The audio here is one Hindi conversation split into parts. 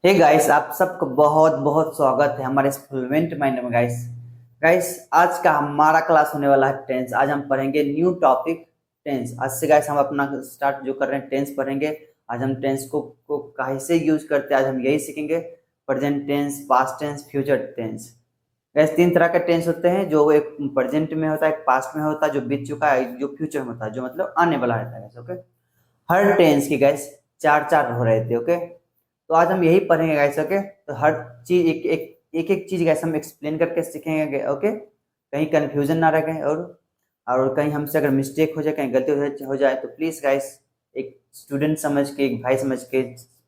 हे गाइस, आप सबको बहुत बहुत स्वागत है हमारे इस फ्लुएंट माइंड में। गाइस गाइस आज का हमारा क्लास होने वाला है टेंस। आज हम पढ़ेंगे न्यू टॉपिक टेंस। आज से गाइस हम अपना स्टार्ट जो कर रहे हैं टेंस पढ़ेंगे। आज हम टेंस को कैसे यूज करते हैं आज हम यही सीखेंगे। Present tense, past tense, future tense. Guys तीन तरह के टेंस होते हैं, जो एक प्रेजेंट में होता है, एक पास्ट में होता है जो बीत चुका है, जो फ्यूचर में होता है जो मतलब आने वाला रहता है। ओके, हर टेंस की गाइस चार चार हो रहे थे। ओके, तो आज हम यही पढ़ेंगे गाइस। ओके, तो हर चीज एक चीज गाइस हम एक्सप्लेन करके सीखेंगे। ओके, कहीं कंफ्यूजन ना रहे और कहीं हमसे अगर मिस्टेक हो जाए, कहीं गलती हो जाए तो प्लीज गाइस एक स्टूडेंट समझ के, एक भाई समझ के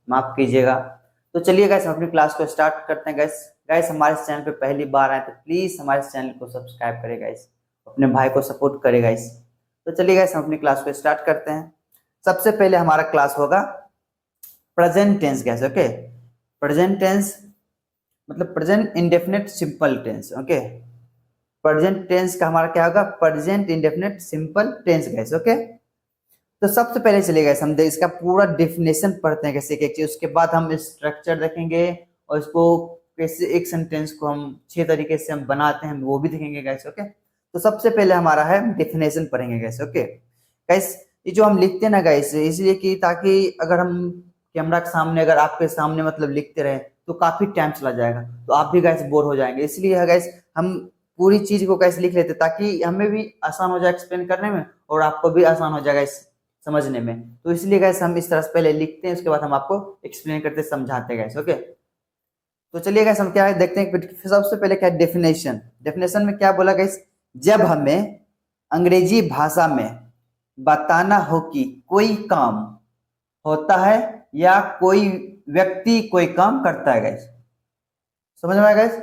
माफ कीजिएगा। तो चलिए गाइस हम अपनी क्लास को स्टार्ट करते हैं। गाइस गाइस हमारे चैनल पे पहली बार आए तो प्लीज हमारे चैनल को सब्सक्राइब करें गाइस, अपने भाई को सपोर्ट करें गाइस। तो चलिए गाइस हम अपनी क्लास को स्टार्ट करते हैं। सबसे पहले हमारा क्लास होगा present tense. Guess okay, present tense मतलब present indefinite simple tense. Okay, present tense का हमारा क्या होगा? Present indefinite simple tense. Guess okay, तो सबसे पहले चलिए गैस हम इसका पूरा डेफिनेशन पढ़ते हैं कैसे एक चीज, उसके बाद हम स्ट्रक्चर देखेंगे और इसको कैसे एक सेंटेंस को हम 6 तरीके से हम बनाते हैं वो भी देखेंगे। गैस ओके, तो सबसे पहले हमारा है डेफिनेशन पढ़ेंगे। गैस ओके, गैस ये जो हम लिखते हैं ना गैस, इसलिए कि ताकि अगर हम कैमरा के सामने, अगर आपके सामने मतलब लिखते रहे तो काफी टाइम चला जाएगा, तो आप भी गैस बोर हो जाएंगे। इसलिए गैस हम पूरी चीज को कैसे लिख लेते ताकि हमें भी आसान हो जाए एक्सप्लेन करने में और आपको भी आसान हो जाएगा इस समझने में। तो इसलिए गैस हम इस तरह से पहले लिखते हैं, उसके बाद हम आपको एक्सप्लेन करते समझाते हैं गैस। ओके, तो चलिए गैस हम क्या है देखते हैं। सबसे पहले क्या है डेफिनेशन। डेफिनेशन में क्या बोला गैस? जब हमें अंग्रेजी भाषा में बताना हो कि कोई काम होता है या कोई व्यक्ति कोई काम करता है। गैस समझ में आया गैस?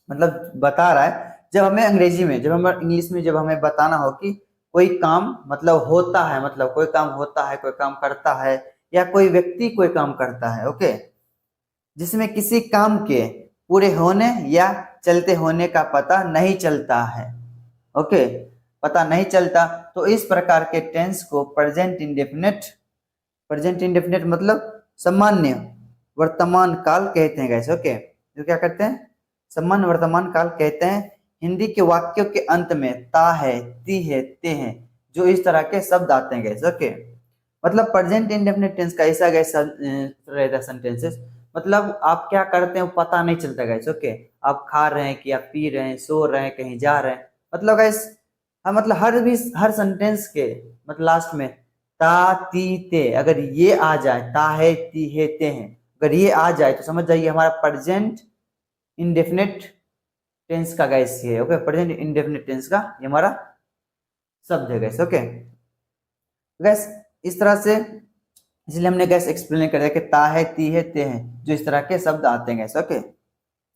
मतलब बता रहा है जब हमें अंग्रेजी में, जब हमें इंग्लिश में जब हमें बताना हो कि कोई काम मतलब होता है, मतलब कोई काम होता है, कोई काम करता है या कोई व्यक्ति कोई काम करता है। ओके, जिसमें किसी काम के पूरे होने या चलते होने का पता नहीं चलता है। ओके, पता नहीं चलता, तो इस प्रकार के टेंस को प्रेजेंट इंडेफिनिट, प्रेजेंट इंडेफिनिट मतलब सामान्य वर्तमान काल कहते हैं। गैस ओके, जो क्या करते हैं? सामान्य वर्तमान काल कहते हैं। हिंदी के वाक्यों के अंत में ता है, ती है, ते हैं, जो इस तरह के शब्द आते हैं। गैस ओके, मतलब प्रेजेंट इंडेफिनिट टेंस का ऐसा गैस रहता है सेंटेंसेस, मतलब आप क्या करते हैं पता नहीं चलता। गैस ओके, आप खा रहे हैं कि आप पी रहे हैं, सो रहे हैं, कहीं जा रहे हैं, मतलब गैस हाँ, मतलब हर सेंटेंस के मतलब लास्ट में ता, ती, ते अगर ये आ जाए, ता है, ती है, ते हैं, अगर ये आ जाए तो समझ जाइए हमारा प्रेजेंट इंडेफिनिट टेंस का गैस ये है। ओके, प्रेजेंट इंडेफिनिट टेंस का ये हमारा शब्द है। गैस ओके, गैस इस तरह से इसलिए हमने गैस एक्सप्लेन कर दिया कि ता है, ती है, ते हैं, जो इस तरह के शब्द आते हैं। गैस ओके,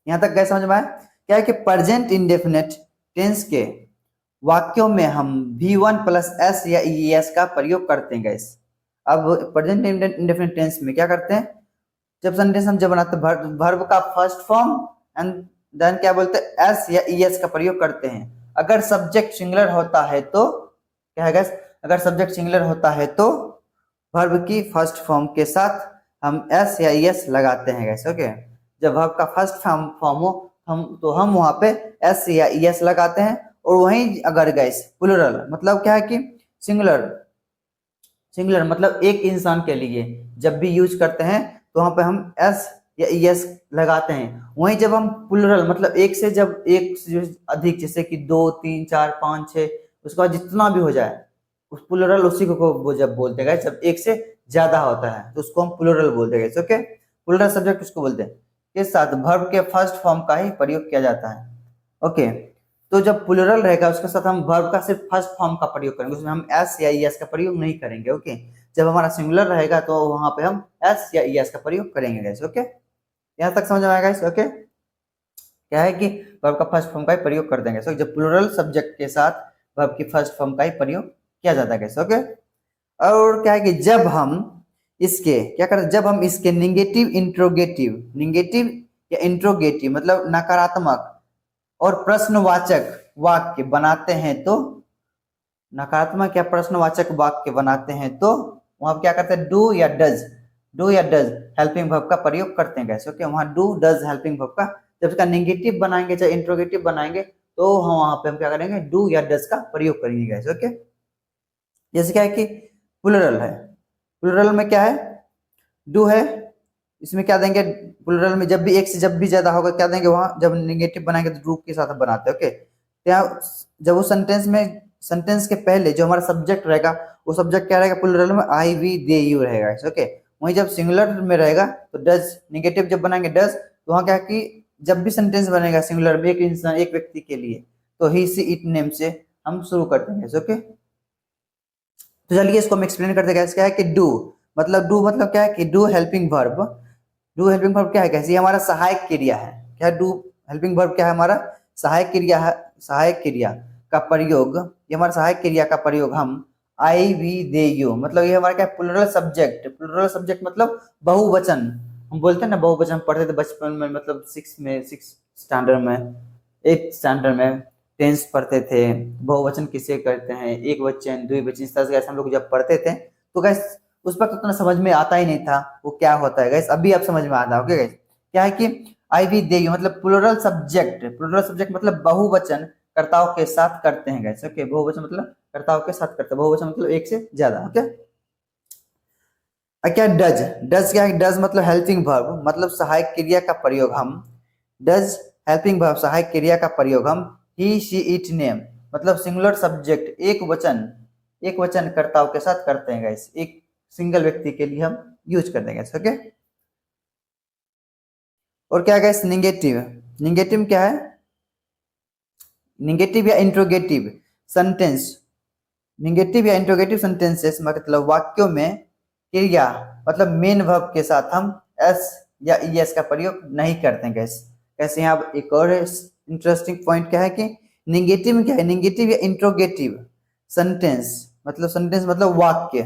यहां तक गैस समझ में आया? क्या है कि प्रेजेंट इंडेफिनिट टेंस के वाक्यों में हम V1 प्लस एस या ES का प्रयोग करते हैं। गैस अब प्रेजेंट इंडेफिनिट टेंस में क्या करते हैं? जब सेंटेंस हम जब बनाते हैं वर्ब का फर्स्ट फॉर्म एंड देन क्या बोलते हैं? एस या ES का प्रयोग करते हैं। अगर सब्जेक्ट सिंगुलर होता है तो क्या है गैस? अगर सब्जेक्ट सिंगुलर होता है तो वर्ब की फर्स्ट फॉर्म के साथ हम एस या ES लगाते हैं। गैस ओके, जब वर्ब का फर्स्ट फॉर्म हो हम वहां पे एस या ES लगाते हैं। और वहीं अगर गैस प्लूरल मतलब क्या है कि सिंगुलर, सिंगुलर मतलब एक इंसान के लिए जब भी यूज करते हैं तो वहां पे हम एस या ES लगाते हैं। वहीं जब हम प्लूरल मतलब एक से, जब एक से अधिक, जैसे कि 2, 3, 4, 5, 6, उसके बाद जितना भी हो जाए उस प्लूरल उसी को जब बोलते गए, जब एक से ज्यादा होता है तो उसको हम प्लूरल बोलते गए। ओके, प्लूरल सब्जेक्ट किसको बोलते हैं? के साथ वर्ब के फर्स्ट फॉर्म का ही प्रयोग किया जाता है। ओके, तो जब प्लूरल रहेगा उसके साथ हम वर्ब का सिर्फ फर्स्ट फॉर्म का प्रयोग करेंगे, उसमें हम एस या ES का प्रयोग नहीं करेंगे। ओके, जब हमारा सिंगुलर रहेगा तो वहां पे हम एस या ES का प्रयोग करेंगे। गैस ओके, यहाँ तक समझ में आएगा? इस ओके, क्या है कि वर्ब का फर्स्ट फॉर्म का ही प्रयोग कर देंगे। जब प्लूरल सब्जेक्ट के साथ वर्ब की फर्स्ट फॉर्म का ही प्रयोग किया जाता है। ओके, और क्या है कि जब हम इसके क्या करते, जब हम इसके निगेटिव इंट्रोगेटिव, निगेटिव या इंट्रोगेटिव मतलब नकारात्मक और प्रश्नवाचक वाक्य बनाते हैं तो, नकारात्मक या प्रश्नवाचक वाक्य बनाते हैं तो वहां क्या करते हैं? डू या डज, डू या डज हेल्पिंग वर्ब का प्रयोग करते हैं गैस। ओके, वहाँ डू डज हेल्पिंग वर्ब का जब इसका नेगेटिव बनाएंगे चाहे इंट्रोगेटिव बनाएंगे तो हम वहां पे हम क्या करेंगे, डू या डज का प्रयोग करेंगे गैस। ओके, जैसे क्या है कि प्लूरल है, प्लूरल में क्या है, डू है, इसमें क्या देंगे, प्लूरल में जब भी एक से जब भी ज्यादा होगा क्या देंगे, वहां जब नेगेटिव बनाएंगे तो डू के साथ हम बनाते हैं। ओके, तो जब वो सेंटेंस में, सेंटेंस के पहले जो हमारा सब्जेक्ट रहेगा वो सब्जेक्ट क्या रहेगा, प्लूरल में आई वी दे यू रहेगा। ओके, वहीं जब सिंगुलर में रहेगा तो डज, नेगेटिव जब बनाएंगे डज, तो वहां क्या कि जब भी सेंटेंस बनेगा सिंगुलर में एक इंसान एक व्यक्ति के लिए तो ही सी इट नेम से हम शुरू करते हैं। ओके, तो चलिए इसको हम एक्सप्लेन करते हैं। क्या है कि डू मतलब क्या है कि do helping verb, do helping verb क्या है, कैसे हमारा सहायक क्रिया है। क्या डू हेल्पिंग वर्ब क्या है, हमारा सहायक क्रिया है। सहायक क्रिया का प्रयोग, ये हमारा सहायक क्रिया का प्रयोग हम आई वी दे यू, मतलब ये हमारा क्या प्लूरल सब्जेक्ट, प्लूरल सब्जेक्ट मतलब बहुवचन, हम बोलते हैं ना बहुवचन, पढ़ते थे बचपन में, मतलब सिक्स स्टैंडर्ड में, एट स्टैंडर्ड में टेंस पढ़ते थे, बहुवचन किसे करते हैं, एक वचन द्विवचन, इस तरह से हम लोग जब पढ़ते थे तो गैस उस वक्त उतना समझ में आता ही नहीं था वो क्या होता है गैस, अभी आप समझ में आता है। ओके गैस, क्या है कि आई वी दे यू मतलब प्लूरल सब्जेक्ट, प्लूरल सब्जेक्ट मतलब बहुवचन कर्ताओं के साथ करते हैं गैस। ओके, बहुवचन मतलब कर्ताओं के साथ करते हैं, बहुवचन मतलब एक से ज्यादा। ओके, क्या डज, डज क्या है, डज मतलब हेल्पिंग वर्ब मतलब सहायक क्रिया का प्रयोग हम, डज हेल्पिंग वर्ब सहायक क्रिया का प्रयोग हम ही शी इट नेम मतलब सिंगुलर सब्जेक्ट एक वचन कर्ताओं के साथ करते हैं गाइस, एक सिंगल व्यक्ति के लिए हम यूज करते हैं गाइस। ओके, और क्या गाइस निगेटिव, निगेटिव क्या है, निगेटिव या इंट्रोगेटिव सेंटेंस, निगेटिव या इंट्रोगेटिव सेंटेंसेस मतलब वाक्यों में क्रिया मतलब मेन वर्ब के साथ हम एस या ईएस का प्रयोग नहीं करते हैं गैस। कैसे यहाँ एक और इंटरेस्टिंग पॉइंट क्या है कि निगेटिव क्या है, निगेटिव या इंट्रोगेटिव सेंटेंस मतलब वाक्य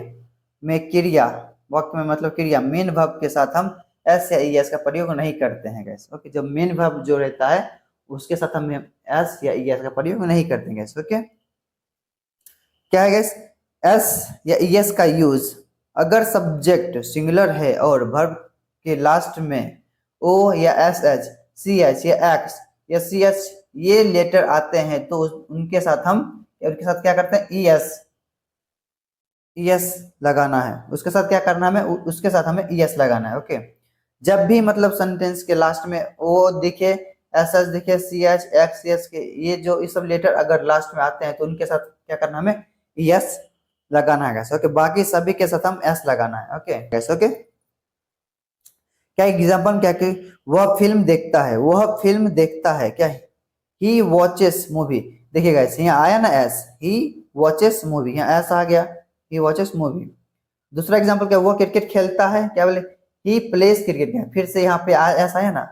में क्रिया, वाक्य में मतलब क्रिया मेन वर्ब के साथ हम एस या ईएस का प्रयोग नहीं करते हैं गैस। ओके, जब मेन वर्ब जो रहता है उसके साथ हम एस या ईएस का प्रयोग नहीं करते हैं गैस। ओके, क्या है गैस, एस या ईएस का यूज अगर सब्जेक्ट सिंगुलर है और वर्ब के लास्ट में ओ या एस एच सी एच या एक्स या सी एच ये लेटर आते हैं तो उनके साथ हम, उनके साथ क्या करते हैं, ईएस लगाना है, उसके साथ क्या करना है हमें, उसके साथ हमें ईएस लगाना है। ओके, जब भी मतलब सेंटेंस के लास्ट में ओ दिखे, एस एच दिखे, C H X C H के ये जो ये सब लेटर अगर लास्ट में आते हैं तो उनके साथ क्या करना हमें, यस लगाना है कैसे। ओके, बाकी सभी के साथ हम एस लगाना है। ओके कैसे। ओके, क्या एग्जांपल क्या कि वह फिल्म देखता है, वह फिल्म देखता है, क्या ही वॉचेस मूवी, देखिए गाइस यहाँ आया ना एस, ही वॉचेस मूवी, यहाँ एस आ गया, ही वॉचेस मूवी। दूसरा एग्जांपल क्या, वह क्रिकेट खेलता है, क्या बोले, ही प्लेस क्रिकेट, क्या फिर से यहाँ पे एस आया ना,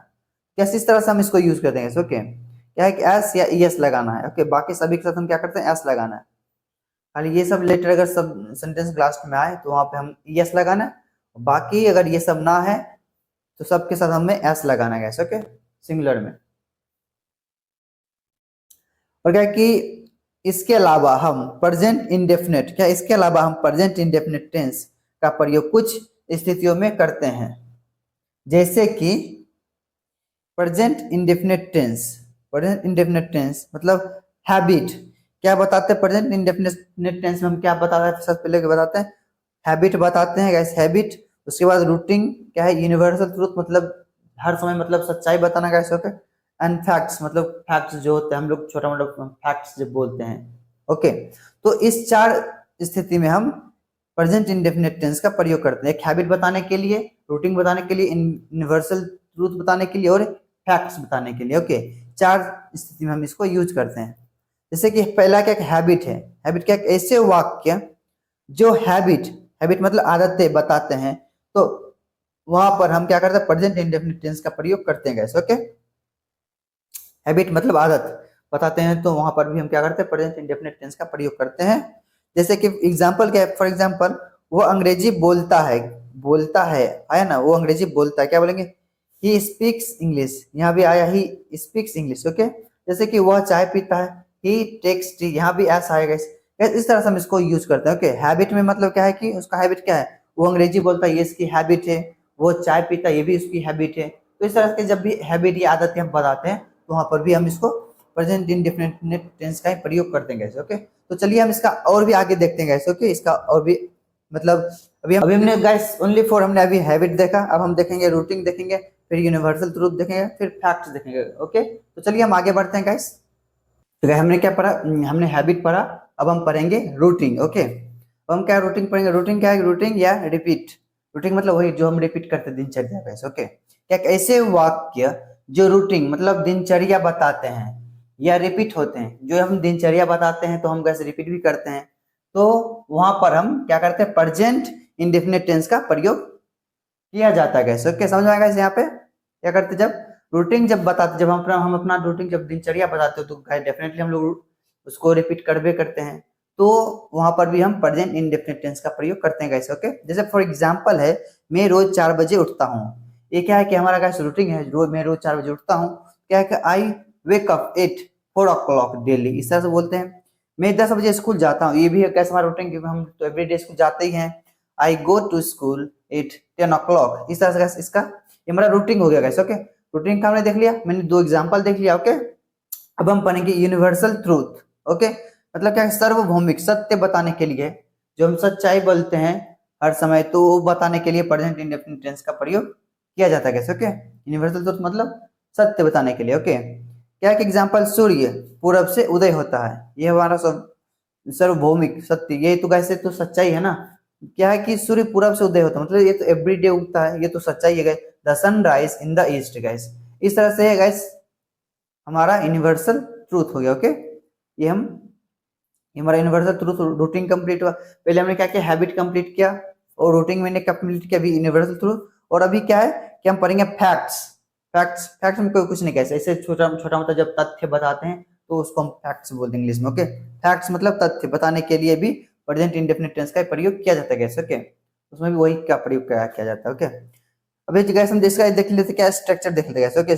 कैसे इस तरह से हम इसको यूज कर देंगे। ओके, क्या है कि एस या ई एस लगाना है। ओके, बाकी सभी के साथ हम क्या करते हैं, एस लगाना है। खाली ये सब लेटर अगर सब सेंटेंस लास्ट में आए तो वहां पे हम ई एस लगाना है, बाकी अगर ये सब ना है तो सबके साथ हमें एस लगाना है। ओके, सिंगुलर में। और क्या कि इसके अलावा हम प्रेजेंट इंडेफिनिट, क्या इसके अलावा हम प्रेजेंट इंडेफिनिट टेंस का प्रयोग कुछ स्थितियों में करते हैं, जैसे कि present indefinite tense, present indefinite tense मतलब हैबिट, क्या बताते हैं प्रेजेंट इंडेफिनिट टेंस में हम क्या बताते हैं, सबसे पहले बताते हैं हैबिट बताते हैं गाइस, हैबिट। उसके बाद रूटिंग क्या है, यूनिवर्सल ट्रूथ मतलब हर समय मतलब सच्चाई बताना गाइस। ओके, एंड फैक्ट्स मतलब फैक्ट्स जो होते हैं हम लोग छोटा मोटा फैक्ट्स जो बोलते हैं। ओके, तो इस चार स्थिति में हम प्रेजेंट इंडेफिनिट टेंस का प्रयोग करते हैं, एक हैबिट बताने के लिए, रूटिंग बताने के लिए, यूनिवर्सल ट्रूथ बताने के लिए और फैक्ट्स बताने के लिए। ओके, चार स्थिति में हम इसको यूज करते हैं। जैसे कि पहला क्या हैबिट है, हैबिट क्या ऐसे वाक्य जो हैबिट, हैबिट मतलब आदतें बताते हैं, तो वहां पर हम क्या करते हैं प्रेजेंट इंडेफिनिट टेंस का प्रयोग करते हैं गैस। ओके, हैबिट मतलब आदत बताते हैं तो वहां पर भी हम क्या करते हैं प्रेजेंट इंडेफिनिट टेंस का प्रयोग करते हैं। जैसे कि एग्जांपल क्या है, फॉर एग्जांपल वो अंग्रेजी बोलता है, बोलता है ना, वो अंग्रेजी बोलता है, क्या बोलेंगे, ही स्पीक्स इंग्लिश, यहाँ भी आया ही स्पीक्स इंग्लिश। ओके, जैसे कि वह चाय पीता है, ही टेक्स टी, यहाँ भी ऐसा आएगा। इस तरह से हम इसको यूज करते हैं। ओके, हैबिट में मतलब क्या है कि उसका हैबिट क्या है, वो अंग्रेजी बोलता है ये इसकी हैबिट है, वो चाय पीता है ये भी उसकी हैबिट है। तो इस तरह के जब भी हैबिट या आदतें हम बताते हैं तो वहाँ पर भी हम इसको प्रेजेंट इंडेफिनिट टेंस का ही प्रयोग करते हैं गाइस। ओके, तो चलिए हम इसका और भी आगे देखते हैं गाइस। ओके, इसका और भी मतलब अभी हमने गाइस ओनली फॉर हमने अभी हैबिट देखा, अब हम देखेंगे रूटिंग देखेंगे, फिर यूनिवर्सल ट्रूथ देखेंगे, फिर फैक्ट्स देखेंगे। ओके, तो चलिए हम आगे बढ़ते हैं गाइस। तो गाइस हमने क्या पढ़ा, हमने हैबिट पढ़ा, अब हम पढ़ेंगे रूटिंग। ओके, अब हम क्या रूटिंग पढ़ेंगे, रूटिंग क्या है, रूटिंग या रिपीट। रूटिंग मतलब वही जो हम रिपीट करते हैं दिनचर्या गाइस। ओके, क्या ऐसे वाक्य जो रूटिंग मतलब दिनचर्या बताते हैं या रिपीट होते हैं, जो हम दिनचर्या बताते हैं तो हम कैसे रिपीट भी करते हैं, तो वहां पर हम क्या करते हैं, प्रेजेंट इंडेफिनिट टेंस का प्रयोग किया जाता है गाइस। ओके, समझ में आएगा। यहाँ पे क्या करते, जब रूटीन जब बताते, जब हम अपना रूटीन जब दिनचर्या बताते हो तो डेफिनेटली हम लोग उसको रिपीट करबे करते हैं, तो वहां पर भी हम प्रेजेंट इंडेफिनिट टेंस का प्रयोग करते हैं गाइस। ओके, जैसे फॉर एग्जांपल है, मैं रोज 4 बजे उठता हूँ। ये क्या है कि हमारा गाइस रूटीन है, मैं रोज 4 बजे उठता हूँ। क्या है कि I wake up at 4 o'clock daily, इस तरह से बोलते हैं। मैं 10 बजे स्कूल जाता हूँ, ये भी है कैसे हमारा रूटीन, क्योंकि हम तो एवरीडे स्कूल जाते ही हैं। I go to school at 10 o'clock, इस तरह से इसका ये हमारा रूटीन हो गया गाइस। ओके, रूटीन का हमने देख लिया, मैंने 2 एग्जांपल देख लिया। ओके, अब हम पढ़ेंगे यूनिवर्सल ट्रूथ। ओके, मतलब क्या है, सार्वभौमिक सत्य बताने के लिए, जो हम सच्चाई बोलते हैं हर समय, तो वो बताने के लिए प्रेजेंट इंडेफिनिट टेंस का प्रयोग किया जाता है कैसे। ओके, यूनिवर्सल ट्रूथ मतलब सत्य बताने के लिए। ओके, क्या है कि एग्जांपल, सूर्य पूरब से उदय होता है, ये हमारा सार्वभौमिक सत्य, ये तो कैसे तो सच्चाई है ना। क्या है कि सूर्य पूरब से उदय होता है, मतलब ये तो एवरीडे उगता है, ये तो सच्चाई है guys. The sun rise in the east guys, इस तरह से है गाइस हमारा यूनिवर्सल ट्रूथ हो गया। ओके, ये हमारा यूनिवर्सल ट्रूथ रूटीन कंप्लीट हुआ। पहले हमने क्या किया, हैबिट कंप्लीट किया, और रूटीन मैंने कंप्लीट किया, अभी यूनिवर्सल ट्रूथ। और अभी क्या है कि हम पढ़ेंगे फैक्ट्स। फैक्ट्स में कोई कुछ नहीं कहते, ऐसे छोटा छोटा मतलब जब तथ्य बताते हैं तो उसको हम फैक्ट्स बोलते हैं इंग्लिश में। ओके, फैक्ट्स मतलब तथ्य बताने के लिए भी प्रेजेंट इंडेफिनिट टेंस का प्रयोग किया जाता है कैसे। ओके, उसमें भी वही का प्रयोग किया जाता है। ओके, अभी गैस हम इसका देख लेते, क्या स्ट्रक्चर देख लेते हैं। ओके,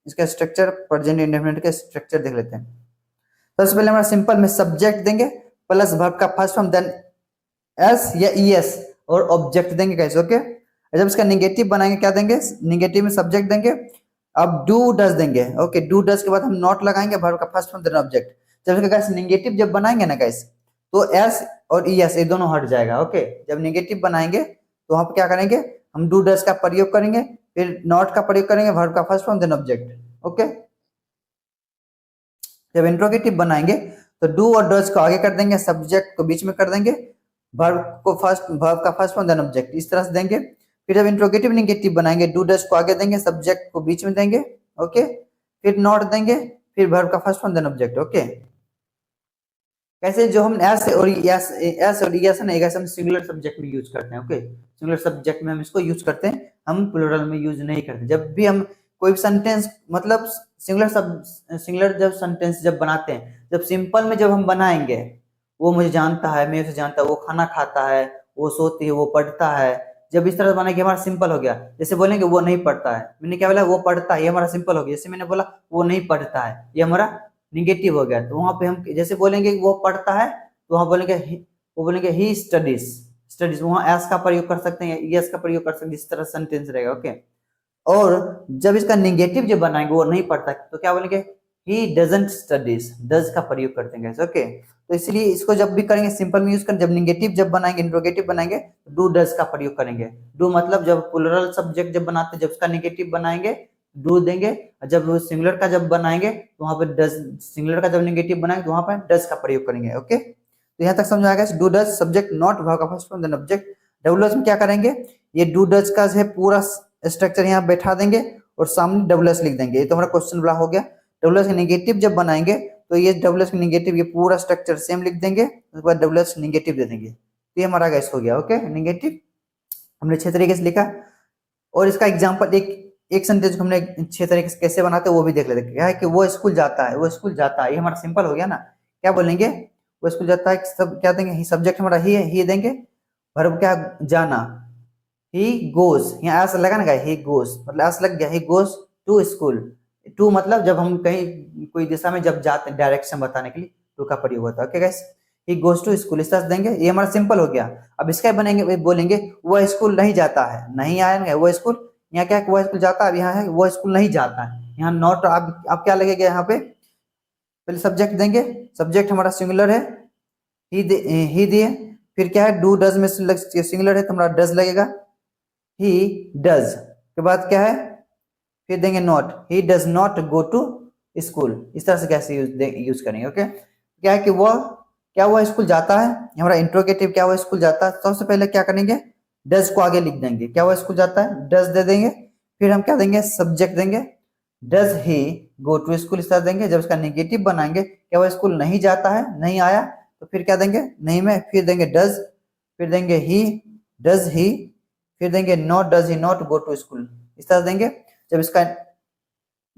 इसका स्ट्रक्चर प्रेजेंट इंडेफिनिट का स्ट्रक्चर देख लेते हैं। सबसे पहले हमारा सिंपल में सब्जेक्ट देंगे प्लस वर्ब का फर्स्ट फॉर्म, देन एस या ईएस और ऑब्जेक्ट देंगे कैसे। ओके, जब इसका निगेटिव बनाएंगे क्या देंगे, निगेटिव में सब्जेक्ट देंगे, अब डू डज देंगे। ओके, डू डज के बाद हम नॉट लगाएंगे, वर्ब का फर्स्ट फॉर्म देन ऑब्जेक्ट। जब इसका गाइस निगेटिव जब बनाएंगे ना गाइस, तो एस और ईएस ये दोनों हट जाएगा। ओके, जब निगेटिव बनाएंगे तो वहां पर क्या करेंगे, हम डू डज का प्रयोग करेंगे, फिर नॉट का प्रयोग करेंगे, वर्ब का first form then object. Okay, जब इंट्रोगेटिव बनाएंगे तो डू और डज को आगे कर देंगे, सब्जेक्ट को बीच में कर देंगे, वर्ब का फर्स्ट फॉर्म देन ऑब्जेक्ट, इस तरह से देंगे। फिर जब इंट्रोगेटिव निगेटिव बनाएंगे, डू डज को आगे देंगे, सब्जेक्ट को बीच में देंगे। ओके, फिर नॉट देंगे, फिर वर्ब का first form then object. Okay, कैसे जो हम एस और यस ना, हम सिंगुलर सब्जेक्ट में यूज करते हैं। ओके, सिंगुलर सब्जेक्ट में हम इसको यूज करते हैं, हम प्लूरल में यूज नहीं करते। जब भी हम कोई सेंटेंस मतलब सिंगुलर जब सेंटेंस जब बनाते हैं, जब सिंपल में जब हम बनाएंगे, वो मुझे जानता है, मैं उसे जानता हूँ, वो खाना खाता है, वो सोती है, वो पढ़ता है, जब इस तरह बनाएंगे हमारा सिंपल हो गया। जैसे बोलेंगे वो नहीं पढ़ता है, मैंने क्या बोला, वो पढ़ता है, ये हमारा सिंपल हो गया। जैसे मैंने बोला वो नहीं पढ़ता है, ये हमारा निगेटिव हो गया। तो वहां पे हम जैसे बोलेंगे वो पढ़ता है, तो वहां बोलेंगे वो बोलेंगे ही स्टडीज, स्टडीज, वहां एस का प्रयोग कर सकते हैं, यस का प्रयोग कर सकते हैं, इस तरह सेंटेंस रहेगा। ओके, और जब इसका निगेटिव जब बनाएंगे वो नहीं पढ़ता, तो क्या बोलेंगे, ही डजंट स्टडीज, डज का प्रयोग करते हैं। ओके, तो इसलिए इसको जब भी करेंगे सिंपल में यूज करें, जब निगेटिव जब बनाएंगे, इंट्रोगेटिव बनाएंगे, डू डज का प्रयोग करेंगे। डू मतलब जब प्लूरल सब्जेक्ट जब बनाते हैं, जब उसका निगेटिव बनाएंगे डू देंगे, जब सिंगुलर का जब बनाएंगे तो वहां पर डज, सिंगुलर का जब निगेटिव बनाएंगे तो वहां पर डज का प्रयोग करेंगे। ओके, तो यहाँ तक समझ आ गया। Do does subject not verb का first form then object. W S में क्या करेंगे, ये डू डज का है पूरा स्ट्रक्चर यहाँ बैठा देंगे और सामने डब्ल्यू एस लिख देंगे। ये तो हमारा क्वेश्चन बड़ा हो गया। डब्ल्यू एस का निगेटिव जब बनाएंगे तो ये डब्ल्यू एस का निगेटिव ये पूरा स्ट्रक्चर सेम लिख देंगे, उसके बाद डब्ल्यू एस निगेटिव दे देंगे। तो ये हमारा गैस हो गया। ओके, निगेटिव हमने 6 तरीके से लिखा, और इसका एग्जाम्पल एक सेंटेंस को हमने 6 तरीके से कैसे बनाते हैं वो भी देख लेते हैं। क्या है कि वो स्कूल जाता है, वो स्कूल जाता है, ये हमारा सिंपल हो गया ना। क्या बोलेंगे, वो स्कूल जाता है, सब क्या देंगे, सब्जेक्ट हमारा ही है, ही देंगे, वर्ब क्या जाना, ही गोज, यहाँ ऐसा लगा ना, ही गोज मतलब ऐसा लग गया, he goes to school. To मतलब जब हम कहीं कोई दिशा में जब जाते हैं, डायरेक्शन बताने के लिए टू का प्रयोग होता है। Okay guys, he goes to school, इस तरह से देंगे। ये हमारा सिंपल हो गया। अब इसका बनेंगे, बोलेंगे वह स्कूल नहीं जाता है, नहीं आएंगे वो स्कूल। यहाँ क्या है, वह स्कूल जाता है, अब यहाँ है वो स्कूल नहीं जाता है। यहाँ नॉट, अब क्या लगेगा यहाँ पे, पहले सब्जेक्ट देंगे, सब्जेक्ट हमारा सिंगुलर है, ही दिए, फिर क्या है डू डज में सिंगुलर है तो हमारा डज लगेगा, ही डज के बाद क्या है, फिर देंगे not, he does not go to school. इस तरह से कैसे यूज करेंगे। ओके, क्या है कि वह स्कूल जाता है, हमारा इंट्रोगेटिव क्या वह स्कूल जाता है, सबसे पहले क्या करेंगे, डज को आगे लिख देंगे, क्या वह स्कूल जाता है, डज दे देंगे, फिर हम क्या देंगे, सब्जेक्ट देंगे, does he go to school, इस तरह देंगे। जब इसका नेगेटिव बनाएंगे, क्या वह स्कूल नहीं जाता है, नहीं आया, तो फिर क्या देंगे, नहीं में, फिर देंगे डज, फिर देंगे ही, डज ही, फिर देंगे not, does he not go to school, इस तरह देंगे। जब इसका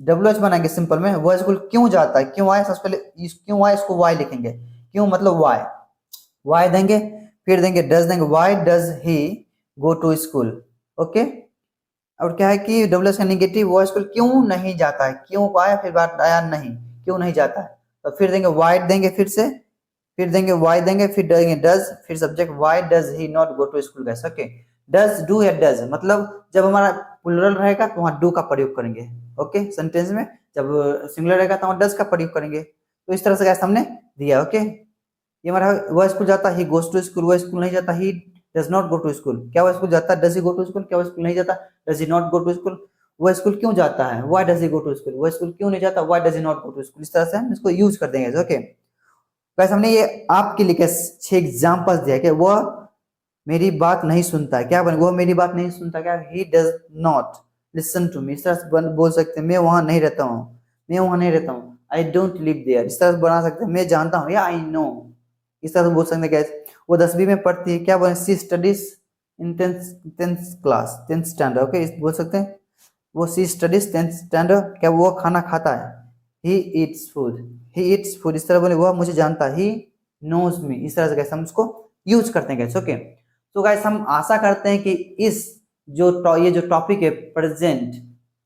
WH बनाएंगे सिंपल में, वह स्कूल क्यों जाता है, क्यों आया, सबसे पहले क्यों आया इसको वाई लिखेंगे, क्यों मतलब वाई देंगे, फिर देंगे डज देंगे, why does he go to school. Okay, और क्या है कि WH का नेगेटिव, वह स्कूल क्यों नहीं जाता है, क्यों आया फिर बात आया नहीं, क्यों नहीं जाता है, तो फिर देंगे वाई देंगे, फिर देंगे वाई देंगे, फिर देंगे डज, फिर subject, why does he not go to school guys. Okay, does do या डज, मतलब जब हमारा प्लूरल रहेगा तो वहां डू का प्रयोग करेंगे। ओके, सेंटेंस में जब सिंगुलर रहेगा तो वहां डज का प्रयोग करेंगे। तो इस तरह से गैस हमने दिया। ओके, ये हमारा वह स्कूल जाता, ही गोज टू स्कूल, वह स्कूल नहीं जाता, he does not go to school, क्या वह स्कूल जाता, does he go to school, क्या वह स्कूल नहीं जाता, does he not go to school, वह स्कूल क्यों जाता है, why does he go to school, वह स्कूल क्यों नहीं जाता, why does he not go to school. इस तरह से हम इसको यूज कर देंगे। ओके, वैसे हमने ये आपके लिए 6 एग्जाम्पल्स दिया कि वह मेरी बात नहीं सुनता है, क्या बने, वह मेरी बात नहीं सुनता, क्या, he does not listen to me, इस तरह से बोल सकते हैं, मैं वहां नहीं रहता हूँ, मैं वहां नहीं रहता हूँ, आई डोंट लिव देयर, इस तरह से बना सकते हैं, मैं जानता हूँ, या आई नो, इस तरह से बोल सकते हैं। वो 10वीं में पढ़ती है, क्या बोले, she studies in tenth class, 10th standard. Okay, बोल सकते हैं वो सी स्टडीज 10th स्टैंडर्ड, क्या वो खाना खाता है, he eats food, he eats food, इस तरह बोले वह मुझे जानता है, ही नोज मी, इस तरह से कैसे हम उसको यूज करते हैं। ओके, तो गाइस हम आशा करते हैं कि इस ये जो टॉपिक है प्रेजेंट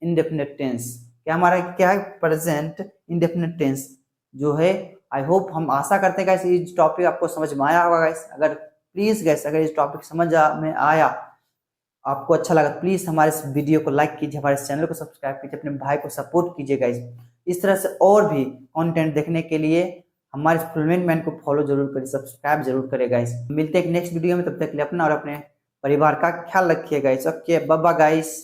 इंडेफिनिट टेंस, क्या हमारा क्या है, प्रेजेंट इंडेफिनिट टेंस जो है, आई होप, हम आशा करते हैं गाइस ये टॉपिक आपको समझ में आया होगा। गाइस अगर प्लीज गाइस अगर इस टॉपिक समझ में आया, आपको अच्छा लगा, प्लीज हमारे इस वीडियो को लाइक कीजिए, हमारे चैनल को सब्सक्राइब कीजिए, अपने भाई को सपोर्ट कीजिए गाइस। इस तरह से और भी कंटेंट देखने के लिए हमारे फ्लुएंट मैन को फॉलो जरूर करिए, सब्सक्राइब जरूर करिए गाइस। मिलते हैं एक नेक्स्ट वीडियो में, तब तक के लिए अपना और अपने परिवार का ख्याल रखिए guys. Okay, bye bye guys.